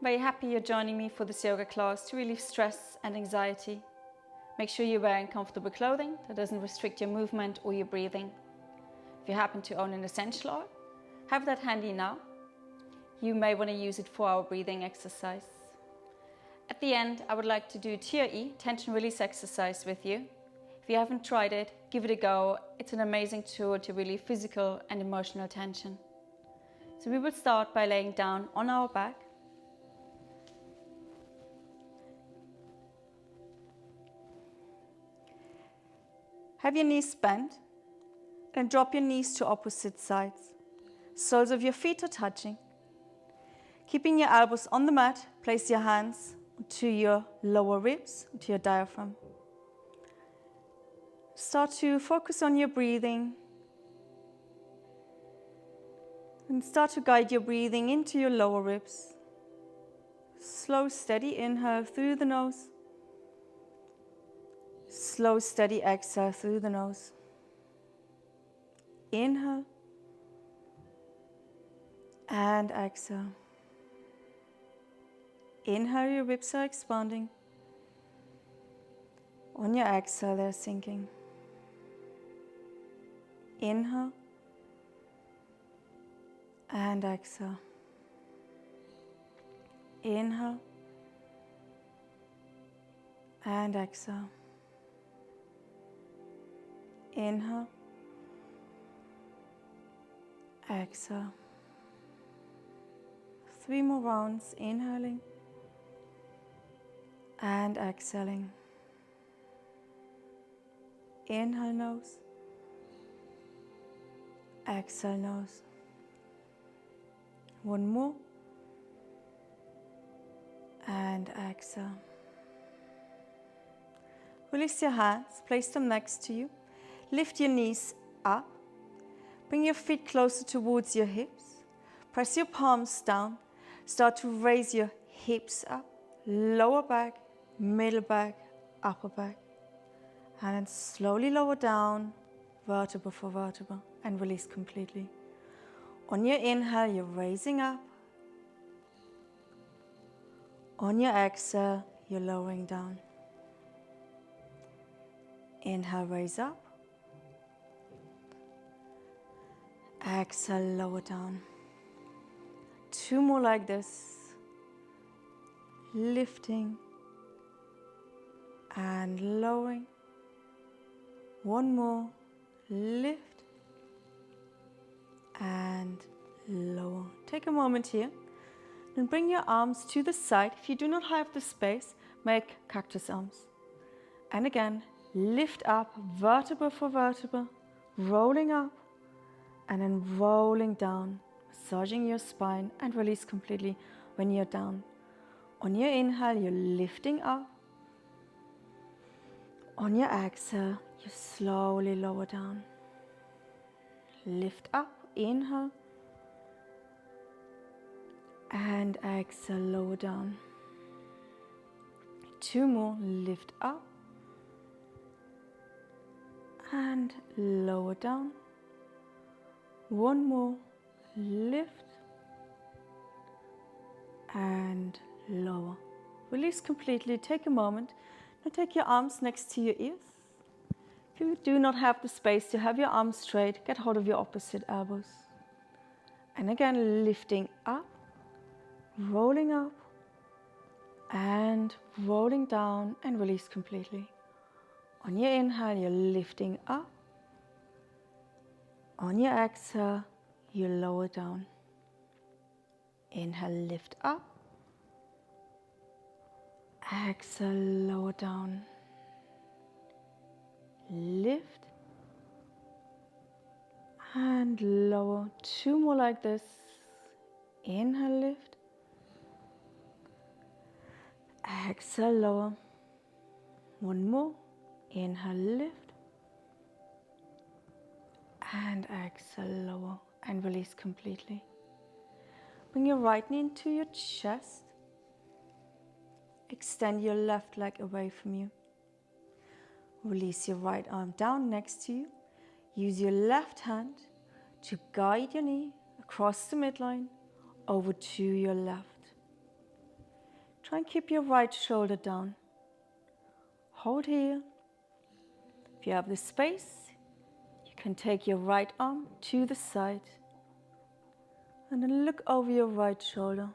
Very happy you're joining me for this yoga class to relieve stress and anxiety. Make sure you're wearing comfortable clothing that doesn't restrict your movement or your breathing. If you happen to own an essential oil, have that handy now. You may want to use it for our breathing exercise. At the end, I would like to do TRE, tension release exercise with you. If you haven't tried it, give it a go. It's an amazing tool to relieve physical and emotional tension. So we will start by laying down on our back. Have your knees bent and drop your knees to opposite sides. Soles of your feet are touching. Keeping your elbows on the mat, place your hands to your lower ribs, to your diaphragm. Start to focus on your breathing and start to guide your breathing into your lower ribs. Slow, steady inhale through the nose. Slow, steady exhale through the nose. Inhale and exhale. Inhale, your ribs are expanding. On your exhale, they're sinking. Inhale and exhale. Inhale and exhale. Inhale, exhale. 3 more rounds, inhaling and exhaling. Inhale, nose. Exhale, nose. 1 more. And exhale. Release your hands, place them next to you. Lift your knees up. Bring your feet closer towards your hips. Press your palms down. Start to raise your hips up. Lower back, middle back, upper back. And then slowly lower down, vertebra for vertebra, and release completely. On your inhale, you're raising up. On your exhale, you're lowering down. Inhale, raise up. Exhale, lower down. 2 more like this. Lifting and lowering. 1 more. Lift and lower. Take a moment here. Then bring your arms to the side. If you do not have the space, make cactus arms. And again, lift up vertebra for vertebra, rolling up and then rolling down, massaging your spine and release completely when you're down. On your inhale, you're lifting up. On your exhale, you slowly lower down. Lift up, inhale. And exhale, lower down. 2 more, lift up. And lower down. 1 more, lift. And lower. Release completely, take a moment. Now take your arms next to your ears. If you do not have the space to have your arms straight, get hold of your opposite elbows. And again, lifting up, rolling up, and rolling down and release completely. On your inhale, you're lifting up. On your exhale, you lower down. Inhale, lift up. Exhale, lower down. Lift and lower. 2 more like this. Inhale, lift. Exhale, lower. 1 more. Inhale, lift. And exhale, lower. And release completely. Bring your right knee into your chest. Extend your left leg away from you. Release your right arm down next to you. Use your left hand to guide your knee across the midline over to your left. Try and keep your right shoulder down. Hold here. If you have the space, you can take your right arm to the side and then look over your right shoulder.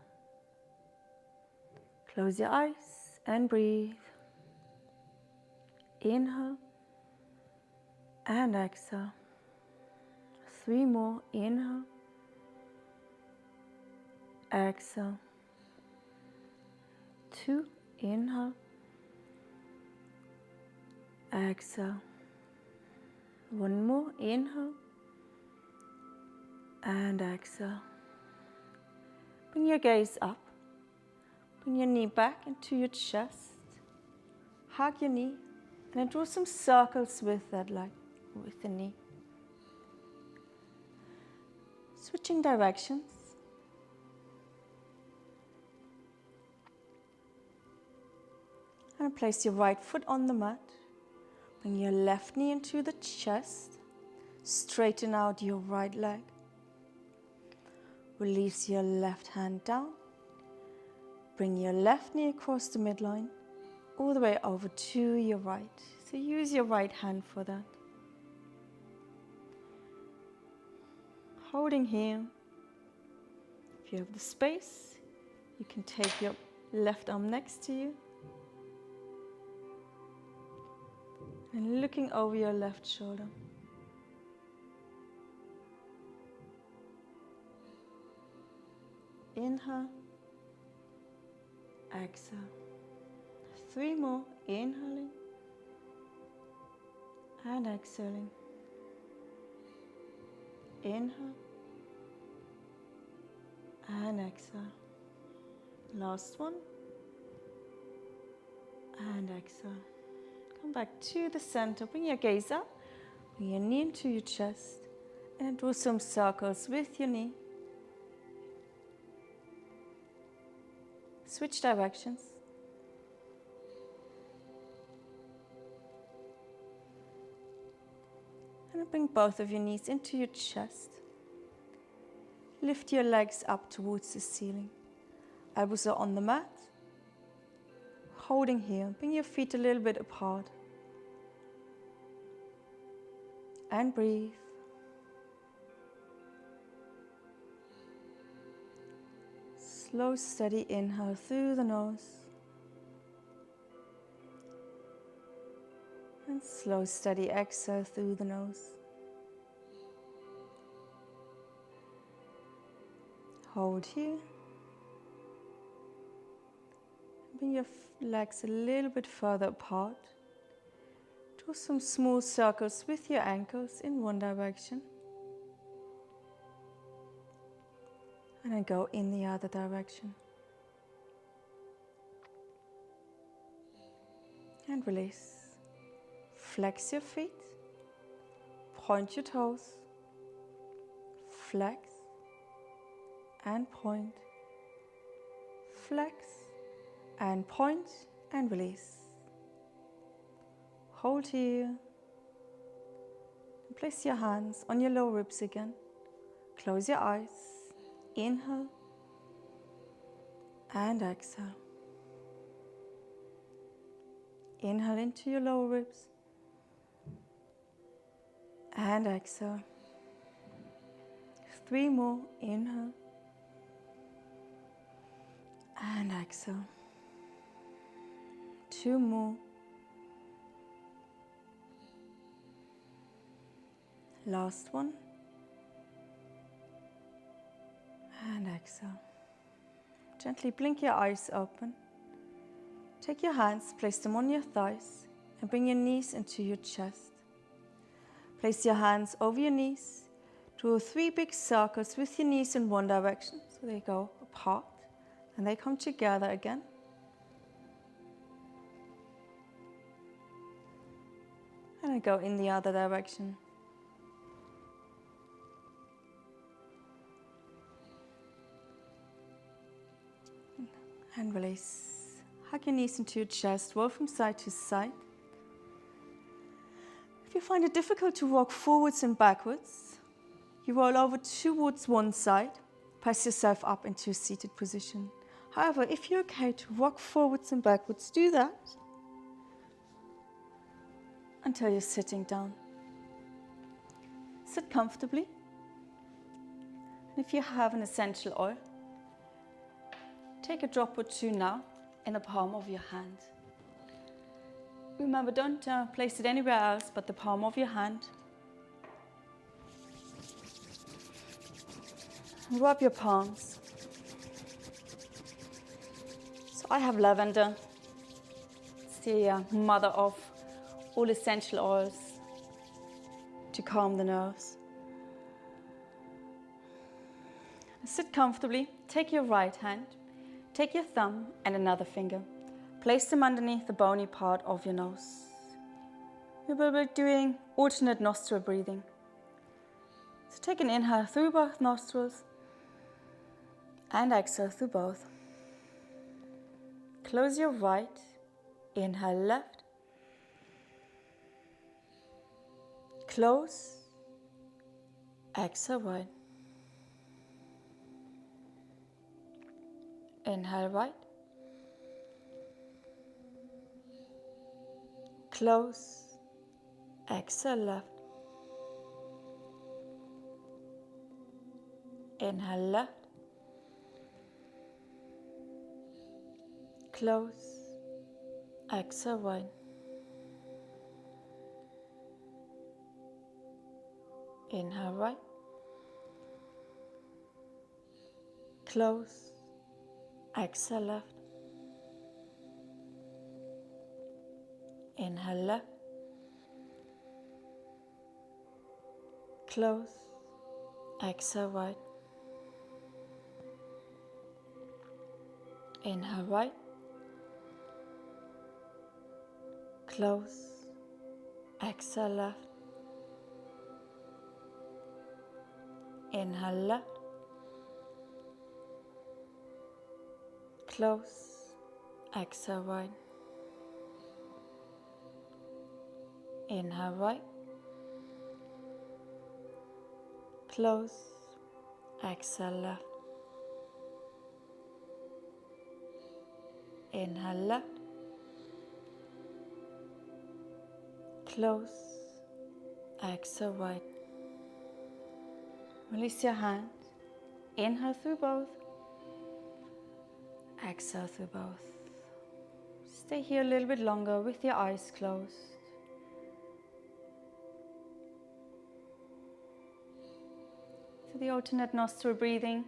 Close your eyes and breathe. Inhale and exhale. 3 more. Inhale. Exhale. 2. Inhale. Exhale. 1 more. Inhale. And exhale. Bring your gaze up. Bring your knee back into your chest. Hug your knee and then draw some circles with that leg, with the knee. Switching directions. And place your right foot on the mat. Bring your left knee into the chest. Straighten out your right leg. Release your left hand down. Bring your left knee across the midline, all the way over to your right. So use your right hand for that. Holding here. If you have the space, you can take your left arm next to you. And looking over your left shoulder. Inhale. Exhale. 3 more. Inhaling and exhaling. Inhale and exhale. Last one. And exhale. Come back to the center. Bring your gaze up. Bring your knee into your chest. And draw some circles with your knee. Switch directions. And bring both of your knees into your chest. Lift your legs up towards the ceiling. Elbows are on the mat. Holding here. Bring your feet a little bit apart. And breathe. Slow, steady inhale through the nose. And slow, steady exhale through the nose. Hold here. Bring your legs a little bit further apart. Draw some small circles with your ankles in one direction. And then go in the other direction. And release. Flex your feet. Point your toes. Flex. And point. Flex. And point. And release. Hold here. And place your hands on your lower ribs again. Close your eyes. Inhale and exhale. Inhale into your lower ribs and exhale. 3 more. Inhale and exhale. 2 more. Last one. And exhale. Gently blink your eyes open. Take your hands, place them on your thighs, and bring your knees into your chest. Place your hands over your knees. Draw 3 big circles with your knees in one direction, so they go apart, and they come together again. And then go in the other direction. And release. Hug your knees into your chest, roll from side to side. If you find it difficult to walk forwards and backwards, you roll over towards one side, press yourself up into a seated position. However, if you're okay to rock forwards and backwards, do that until you're sitting down. Sit comfortably. And if you have an essential oil, take a drop or two now in the palm of your hand. Remember, don't place it anywhere else but the palm of your hand. Rub your palms. So I have lavender. It's the mother of all essential oils to calm the nerves. Sit comfortably. Take your right hand, take your thumb and another finger. Place them underneath the bony part of your nose. We will be doing alternate nostril breathing. So take an inhale through both nostrils and exhale through both. Close your right, inhale left, close, exhale right. Inhale right, close, exhale left, inhale left, close, exhale right, inhale right, close, exhale left, inhale left, close, exhale right, inhale right, close, exhale left, inhale left, close, exhale right, inhale right, close, exhale left, inhale left, close, exhale right. Release your hand, inhale through both, exhale through both. Stay here a little bit longer with your eyes closed. So the alternate nostril breathing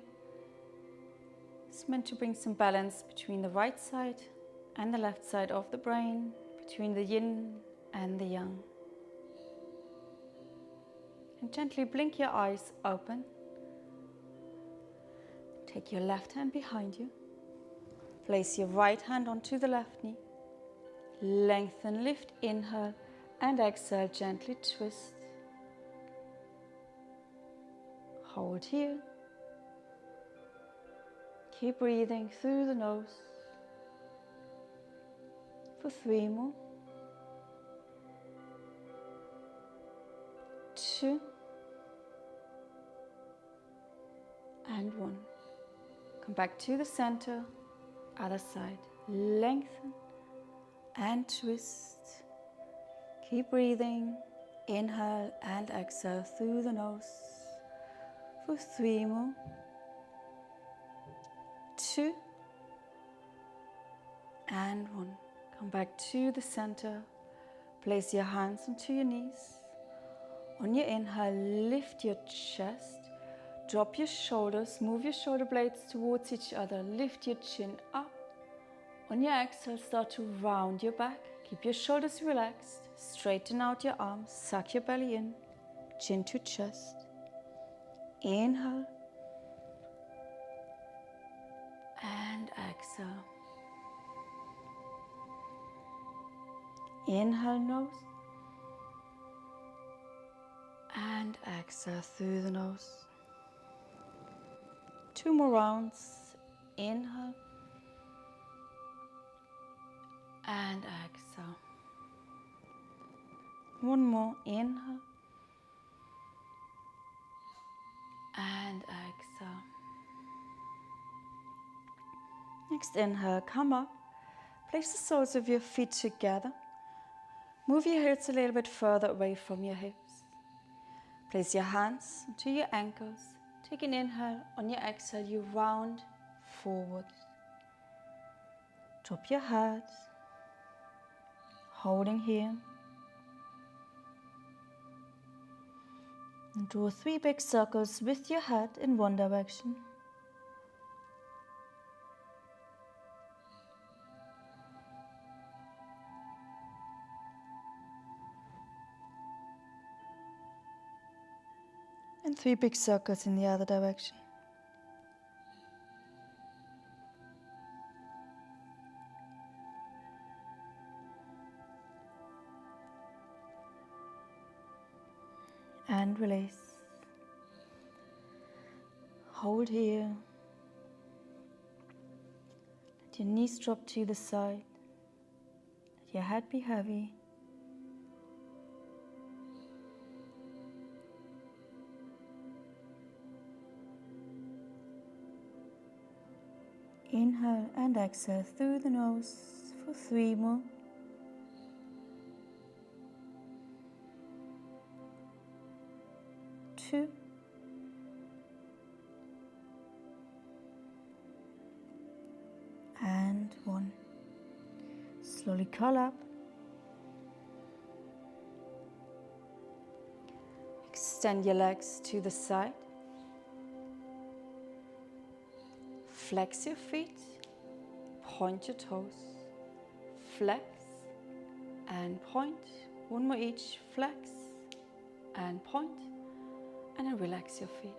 is meant to bring some balance between the right side and the left side of the brain, between the yin and the yang. And gently blink your eyes open. Take your left hand behind you. Place your right hand onto the left knee. Lengthen, lift, inhale, and exhale, gently twist. Hold here. Keep breathing through the nose for 3 more. 2 and 1. Come back to the center, other side. Lengthen and twist. Keep breathing. Inhale and exhale through the nose for 3 more. 2 and 1. Come back to the center. Place your hands onto your knees. On your inhale, lift your chest. Drop your shoulders. Move your shoulder blades towards each other. Lift your chin up. On your exhale, start to round your back. Keep your shoulders relaxed. Straighten out your arms. Suck your belly in. Chin to chest. Inhale. And exhale. Inhale, nose. And exhale through the nose. 2 more rounds. Inhale. And exhale. 1 more. Inhale. And exhale. Next inhale, come up. Place the soles of your feet together. Move your hips a little bit further away from your hips. Place your hands onto your ankles. Take an inhale. On your exhale, you round forward. Drop your head. Holding here. And draw 3 big circles with your head in one direction. And 3 big circles in the other direction. And release. Hold here. Let your knees drop to the side. Let your head be heavy. Inhale and exhale through the nose for 3 more. Two. And 1. Slowly curl up. Extend your legs to the side. Flex your feet. Point your toes. Flex and point. 1 more each. Flex and point. And then relax your feet.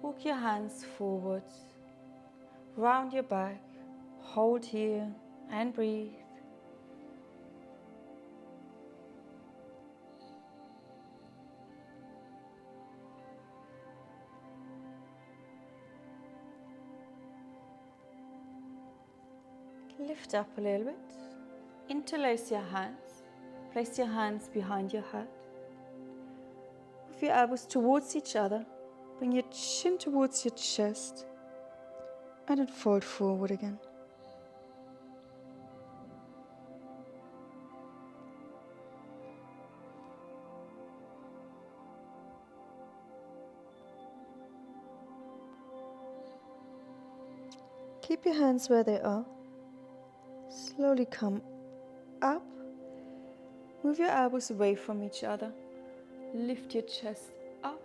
Walk your hands forward. Round your back. Hold here and breathe. Lift up a little bit. Interlace your hands. Place your hands behind your head. Move your elbows towards each other. Bring your chin towards your chest. And then fold forward again. Keep your hands where they are. Slowly come up. Move your elbows away from each other. Lift your chest up.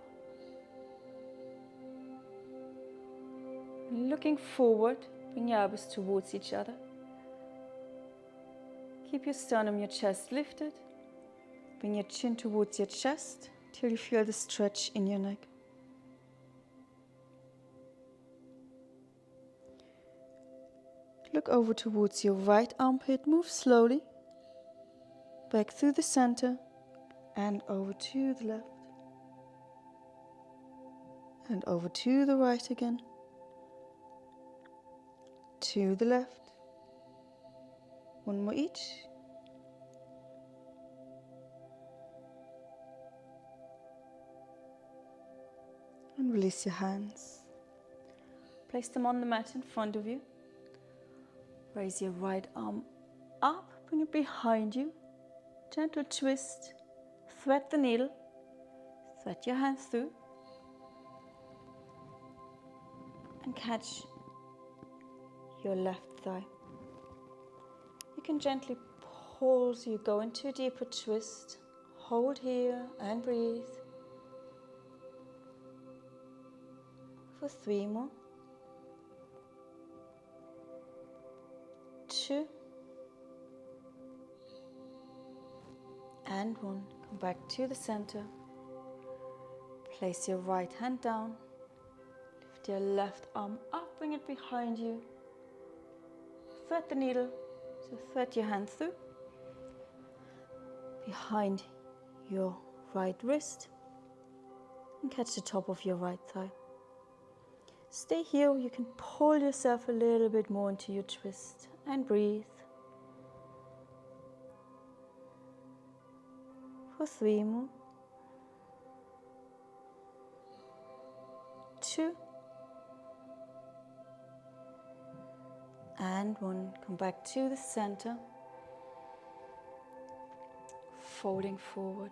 Looking forward, bring your elbows towards each other. Keep your sternum, your chest lifted. Bring your chin towards your chest till you feel the stretch in your neck. Look over towards your right armpit. Move slowly. Back through the center and over to the left. And over to the right again. To the left. 1 more each. And release your hands. Place them on the mat in front of you. Raise your right arm up, bring it behind you. Gentle twist. Thread the needle. Thread your hand through. And catch your left thigh. You can gently pull so you go into a deeper twist. Hold here and breathe. For 3 more. 2. And 1. Come back to the center. Place your right hand down. Lift your left arm up, bring it behind you. Thread the needle, so thread your hand through. Behind your right wrist. And catch the top of your right thigh. Stay here, you can pull yourself a little bit more into your twist. And breathe. For 3 more. 2. And 1. Come back to the center. Folding forward.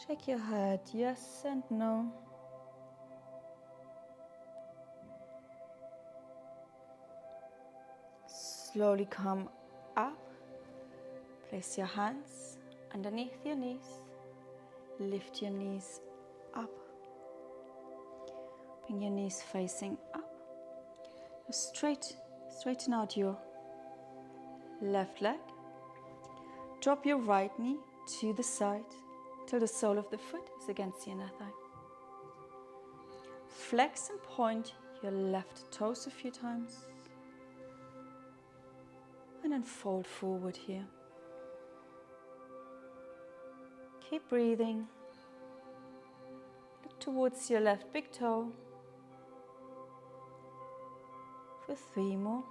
Shake your head, yes and no. Slowly come up. Place your hands underneath your knees. Lift your knees up. Bring your knees facing up. Straighten out your left leg. Drop your right knee to the side till the sole of the foot is against your inner thigh. Flex and point your left toes a few times. And then fold forward here. Keep breathing. Look towards your left big toe. For 3 more.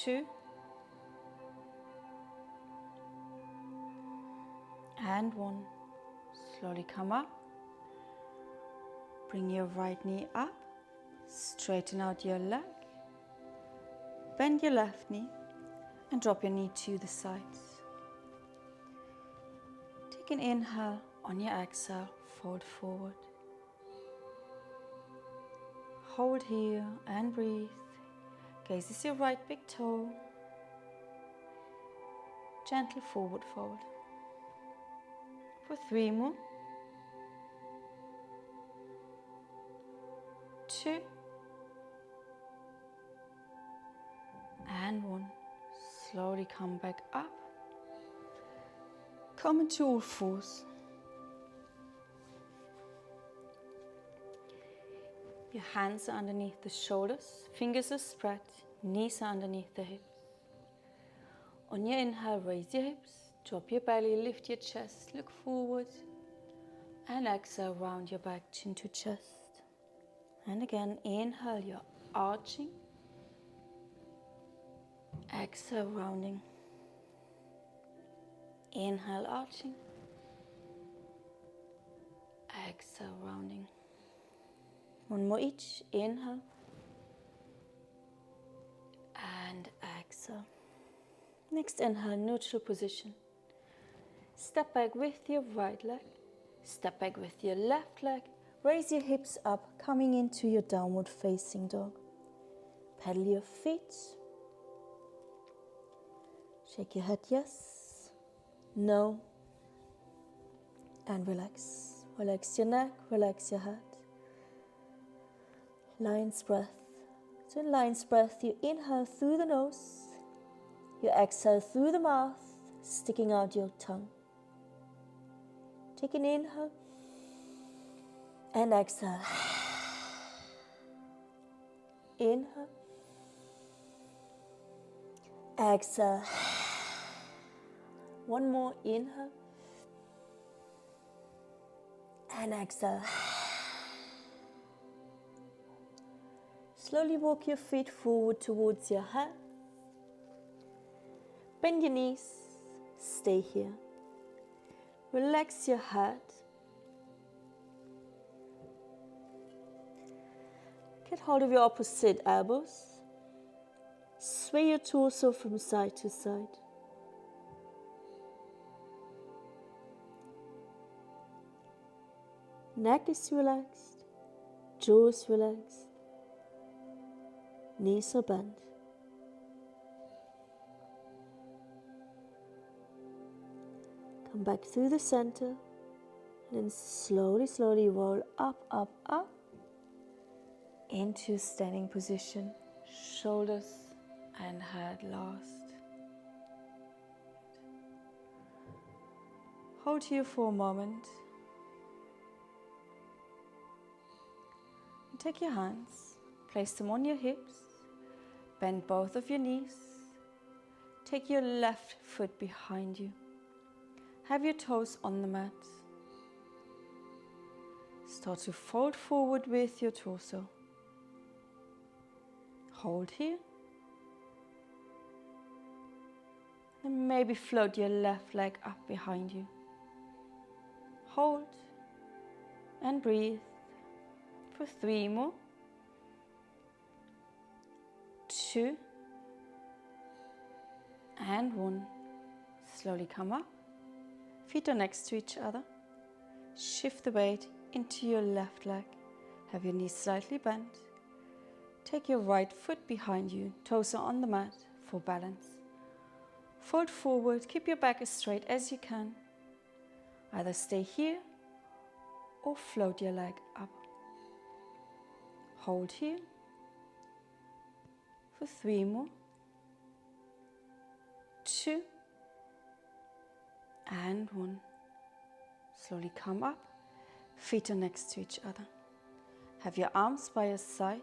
2. And 1. Slowly come up. Bring your right knee up. Straighten out your leg. Bend your left knee and drop your knee to the sides. Take an inhale. On your exhale, fold forward. Hold here and breathe. Gaze is your right big toe. Gentle forward fold. For 3 more. 2. And 1. Slowly come back up. Come into all fours. Your hands are underneath the shoulders, fingers are spread, knees are underneath the hips. On your inhale, raise your hips, drop your belly, lift your chest, look forward. And exhale, round your back, chin to chest. And again, inhale, you're arching. Exhale, rounding. Inhale, arching. Exhale, rounding. 1 more each. Inhale. And exhale. Next inhale, neutral position. Step back with your right leg. Step back with your left leg. Raise your hips up, coming into your downward facing dog. Pedal your feet. Shake your head, yes, no, and relax. Relax your neck, relax your head. Lion's breath. So in lion's breath, you inhale through the nose, you exhale through the mouth, sticking out your tongue. Take an inhale and exhale. Inhale. Exhale. 1 more, inhale. And exhale. Slowly walk your feet forward towards your head. Bend your knees. Stay here. Relax your head. Get hold of your opposite elbows. Sway your torso from side to side. Neck is relaxed. Jaw is relaxed. Knees are bent. Come back through the center and then slowly roll up, up, up into standing position. Shoulders and head last. Hold here for a moment. And take your hands, place them on your hips, bend both of your knees. Take your left foot behind you. Have your toes on the mat. Start to fold forward with your torso. Hold here. And maybe float your left leg up behind you. Hold. and breathe for 3 more. 2 and 1. Slowly come up. Feet are next to each other. Shift the weight into your left leg. Have your knees slightly bent. Take your right foot behind you, toes are on the mat for balance. Fold forward, keep your back as straight as you can. Either stay here or float your leg up. Hold here for 3 more. 2 and 1. Slowly come up. Feet are next to each other. Have your arms by your side.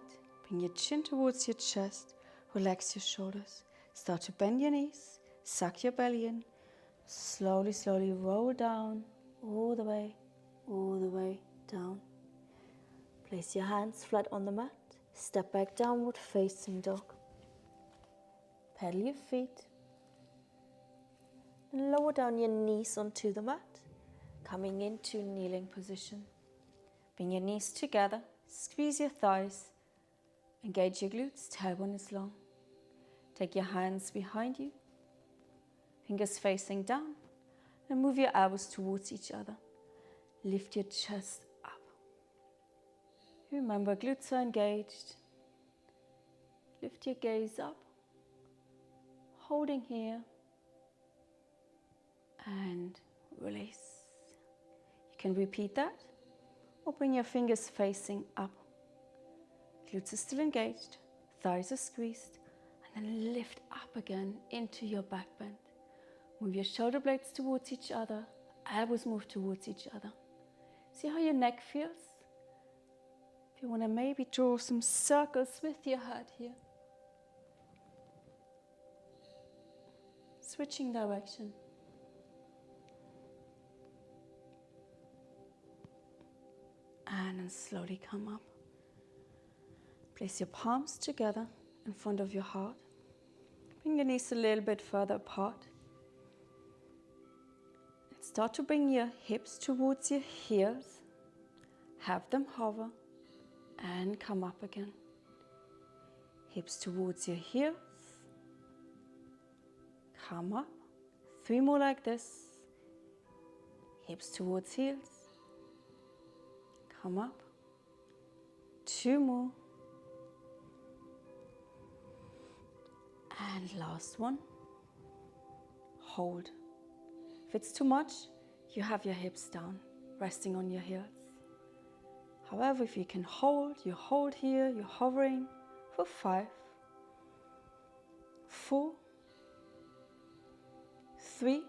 Bring your chin towards your chest. Relax your shoulders. Start to bend your knees. Suck your belly in. Slowly, slowly roll down all the way down. Place your hands flat on the mat. Step back, downward facing dog. Pedal your feet. And lower down your knees onto the mat. Coming into kneeling position. Bring your knees together. Squeeze your thighs. Engage your glutes. Tailbone is long. Take your hands behind you. Fingers facing down. And move your elbows towards each other. Lift your chest up. Remember, glutes are engaged. Lift your gaze up. Holding here. And release. You can repeat that or bring your fingers facing up. Glutes are still engaged, thighs are squeezed, and then lift up again into your back bend. Move your shoulder blades towards each other, elbows move towards each other. See how your neck feels? If you want to maybe draw some circles with your head here. Switching direction. And then slowly come up. Place your palms together in front of your heart. Bring your knees a little bit further apart. And start to bring your hips towards your heels. Have them hover and come up again. Hips towards your heels. Come up. 3 more like this. Hips towards heels. Come up. 2 more. And last one. Hold. If it's too much, you have your hips down, resting on your heels. However, if you can hold, you hold here, you're hovering for 5, 4, 3,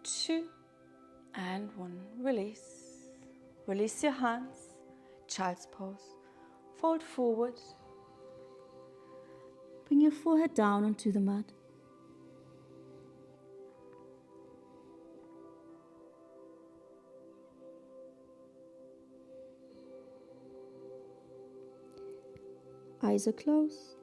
2, and 1. Release. Release your hands, child's pose. Fold forward. Bring your forehead down onto the mat. Eyes are closed.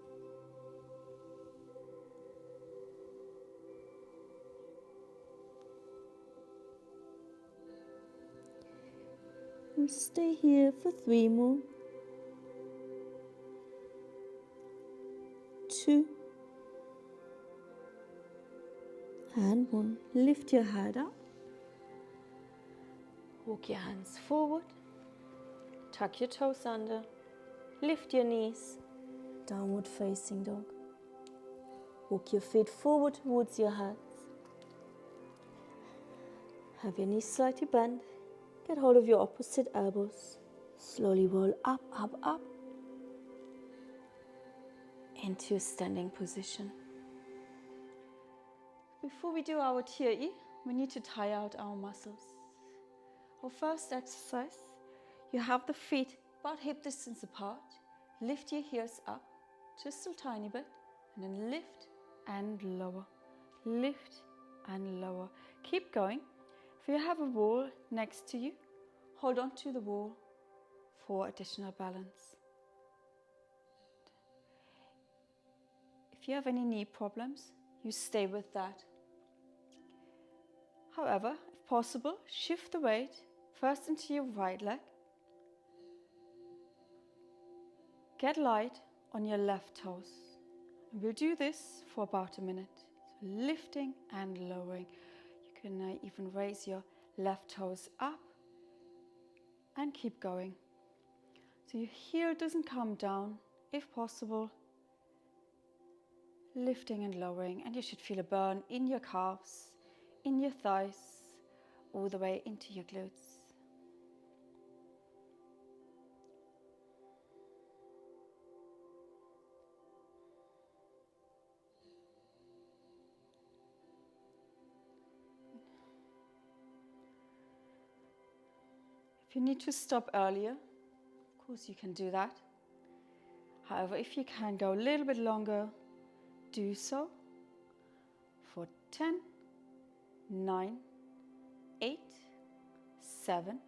We'll stay here for 3 more. 2 and 1. Lift your head up. Walk your hands forward. Tuck your toes under. Lift your knees. Downward facing dog. Walk your feet forward towards your hands. Have your knees slightly bent. Get hold of your opposite elbows. Slowly roll up, up, up. Into a standing position. Before we do our TRE, we need to tire out our muscles. Our first exercise, you have the feet about hip distance apart. Lift your heels up just a tiny bit and then lift and lower. Lift and lower. Keep going. If you have a wall next to you, hold on to the wall for additional balance. If you have any knee problems, you stay with that. However, if possible, shift the weight First into your right leg. Get light on your left toes. And we'll do this for about a minute. So lifting and lowering. You can even raise your left toes up and keep going. So your heel doesn't come down, if possible. Lifting and lowering, and you should feel a burn in your calves, in your thighs, all the way into your glutes. If you need to stop earlier, of course you can do that. However, if you can go a little bit longer, do so. For 10, 9, 8, 7,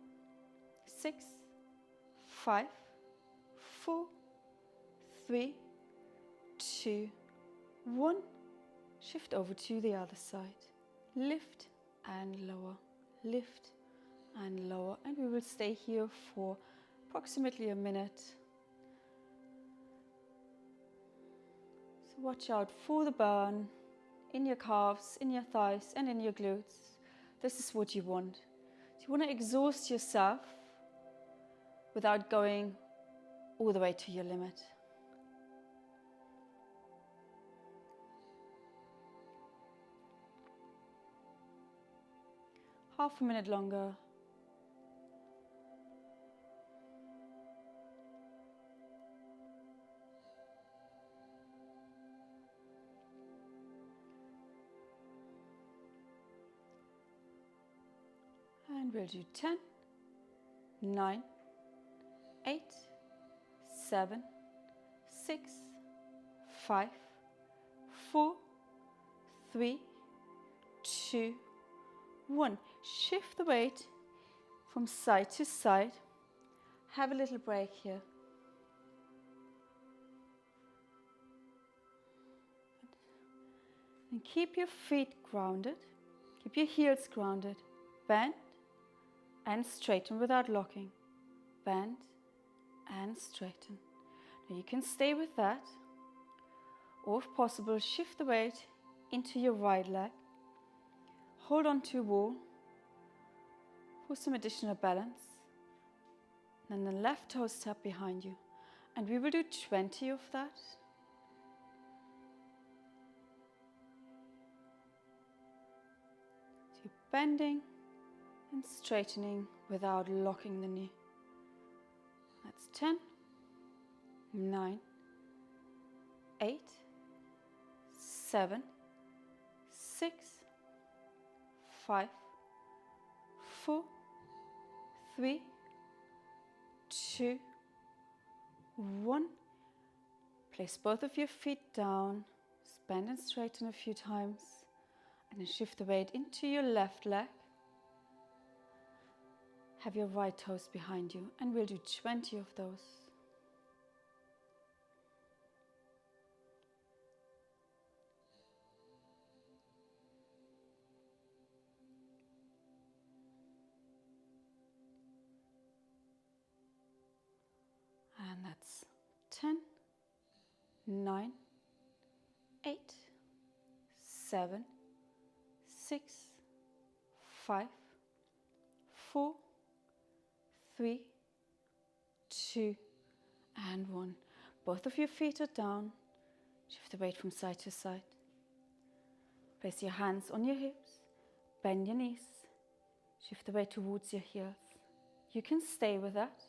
6, 5, 4, 3, 2, 1. Shift over to the other side. Lift and lower. Lift and lower. And we will stay here for approximately a minute. So watch out for the burn in your calves, in your thighs, and in your glutes. This is what you want. So you want to exhaust yourself without going all the way to your limit. Half a minute longer. And we'll do 10, 9, 8, 7, 6, 5, 4, 3, 2, 1. Shift the weight from side to side. Have a little break here. And keep your feet grounded. Keep your heels grounded. Bend and straighten without locking. Bend and straighten. Now you can stay with that, or if possible, shift the weight into your right leg. Hold on to a wall for some additional balance. And then the left toe step behind you. And we will do 20 of that. So you're bending and straightening without locking the knee. That's 10, 9, 8, 7, 6, 5, 4, 3, 2, 1. Place both of your feet down. Bend and straighten a few times. And then shift the weight into your left leg. Have your right toes behind you, and we'll do 20 of those. And that's 10, 9, 8, 7, 6, 5, 4, 3, 2, and 1. Both of your feet are down. Shift the weight from side to side. Place your hands on your hips. Bend your knees. Shift the weight towards your heels. You can stay with that.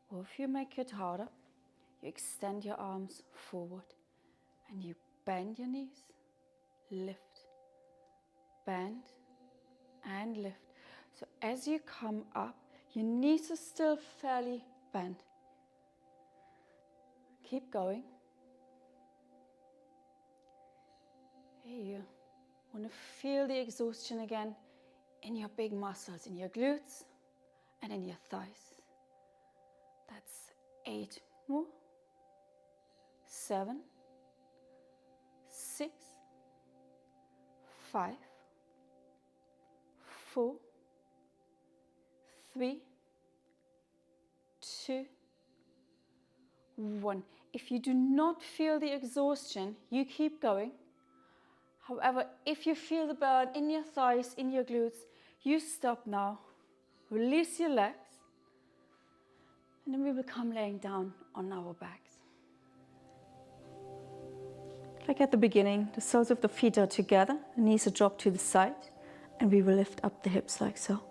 Or if you make it harder, you extend your arms forward and you bend your knees, lift, bend and lift. So as you come up, your knees are still fairly bent. Keep going. Here you want to feel the exhaustion again in your big muscles, in your glutes and in your thighs. That's 8 more. 7, 6, 5, 4, 3, 2, 1. If you do not feel the exhaustion, you keep going. However, if you feel the burn in your thighs, in your glutes, you stop now. Release your legs. And then we will come laying down on our backs. Like at the beginning, the soles of the feet are together, the knees are dropped to the side, and we will lift up the hips like so.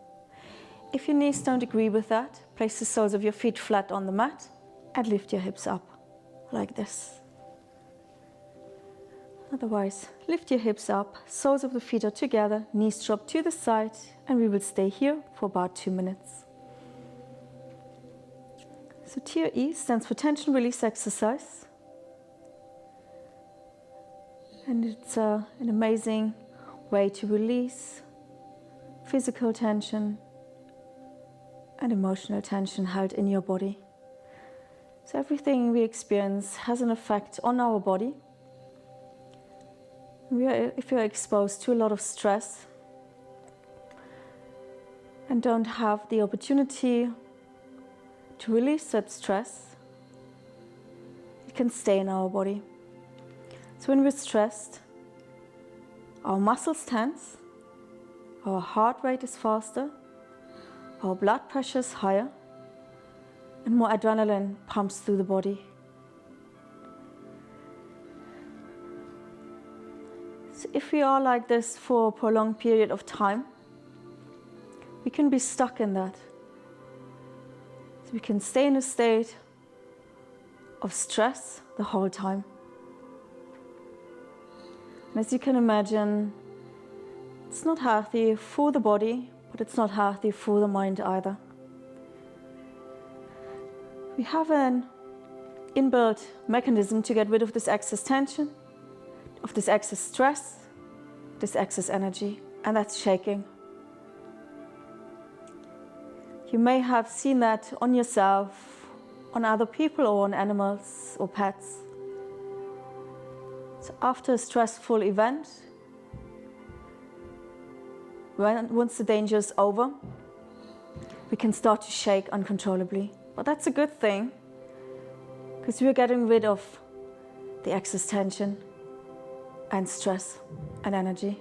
If your knees don't agree with that, place the soles of your feet flat on the mat and lift your hips up like this. Otherwise, lift your hips up, soles of the feet are together, knees drop to the side, and we will stay here for about 2 minutes. So TRE stands for tension release exercise. And it's an amazing way to release physical tension and emotional tension held in your body. So everything we experience has an effect on our body. If you're exposed to a lot of stress and don't have the opportunity to release that stress, it can stay in our body. So when we're stressed, our muscles tense, our heart rate is faster, our blood pressure is higher, and more adrenaline pumps through the body. So if we are like this for a prolonged period of time, we can be stuck in that. So we can stay in a state of stress the whole time. And as you can imagine, it's not healthy for the body, but it's not healthy for the mind either. We have an inbuilt mechanism to get rid of this excess tension, of this excess stress, this excess energy, and that's shaking. You may have seen that on yourself, on other people, or on animals or pets. So after a stressful event, once the danger is over, we can start to shake uncontrollably. But that's a good thing, because we're getting rid of the excess tension and stress and energy.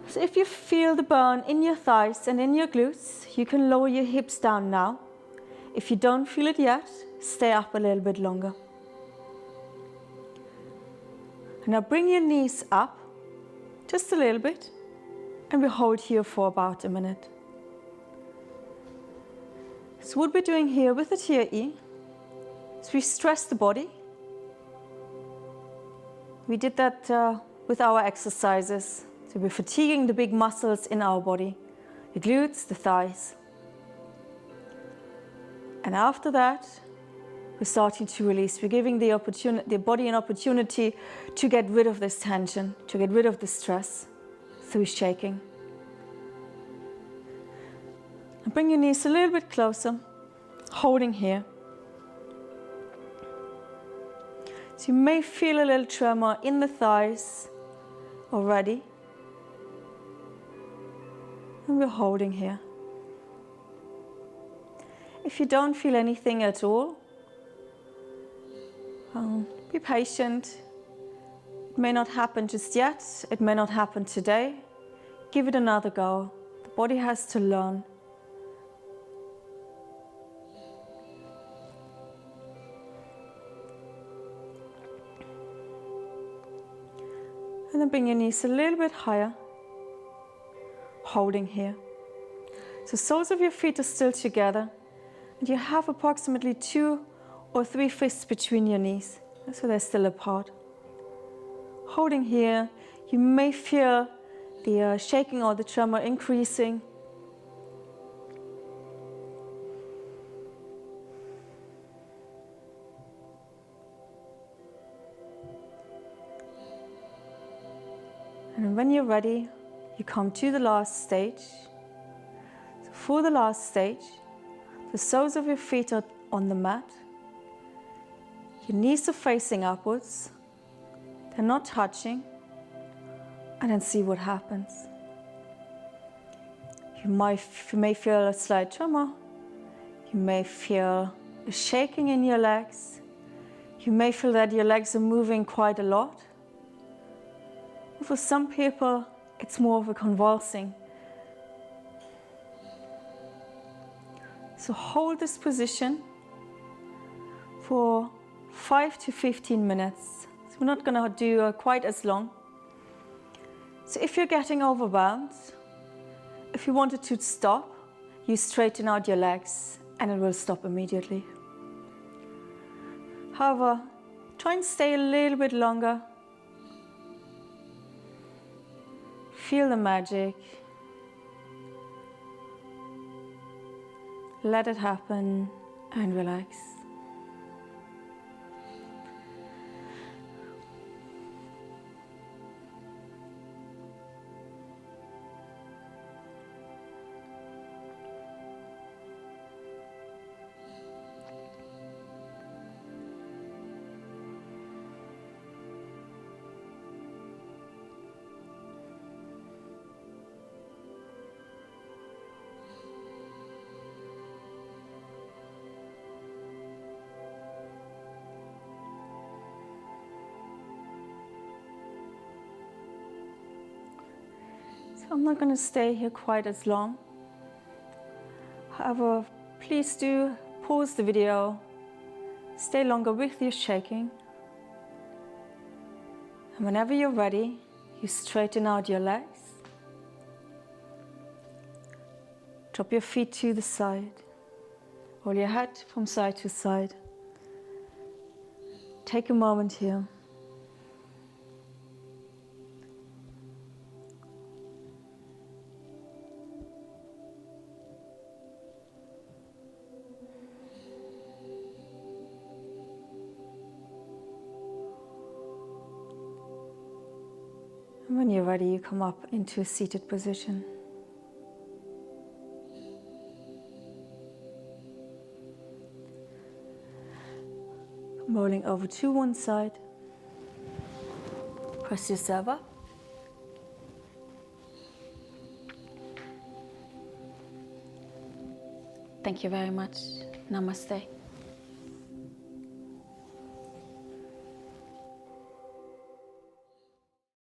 So if you feel the burn in your thighs and in your glutes, you can lower your hips down now. If you don't feel it yet, stay up a little bit longer. And now bring your knees up just a little bit, and we hold here for about a minute. So what we're doing here with the TRE is we stress the body. We did that with our exercises. So we're fatiguing the big muscles in our body, the glutes, the thighs. And after that, we're starting to release. We're giving the body an opportunity to get rid of this tension, to get rid of the stress through shaking. And bring your knees a little bit closer, holding here. So you may feel a little tremor in the thighs already. And we're holding here. If you don't feel anything at all, be patient. It may not happen just yet. It may not happen today. Give it another go. The body has to learn. And then bring your knees a little bit higher, holding here. So soles of your feet are still together, and you have approximately 2 or 3 fists between your knees, so they're still apart. Holding here, you may feel the shaking or the tremor increasing. And when you're ready, you come to the last stage. So for the last stage, the soles of your feet are on the mat. Your knees are facing upwards. They're not touching. And then see what happens. You may feel a slight tremor. You may feel a shaking in your legs. You may feel that your legs are moving quite a lot. For some people, it's more of a convulsing. So hold this position for 5 to 15 minutes. So we're not going to do quite as long. So if you're getting overwhelmed, if you wanted to stop, you straighten out your legs and it will stop immediately. However, try and stay a little bit longer. Feel the magic. Let it happen and relax. I'm not going to stay here quite as long. However, please do pause the video, stay longer with your shaking. And whenever you're ready, you straighten out your legs. Drop your feet to the side. Roll your head from side to side. Take a moment here. And when you're ready, you come up into a seated position. Rolling over to one side. Press yourself up. Thank you very much. Namaste.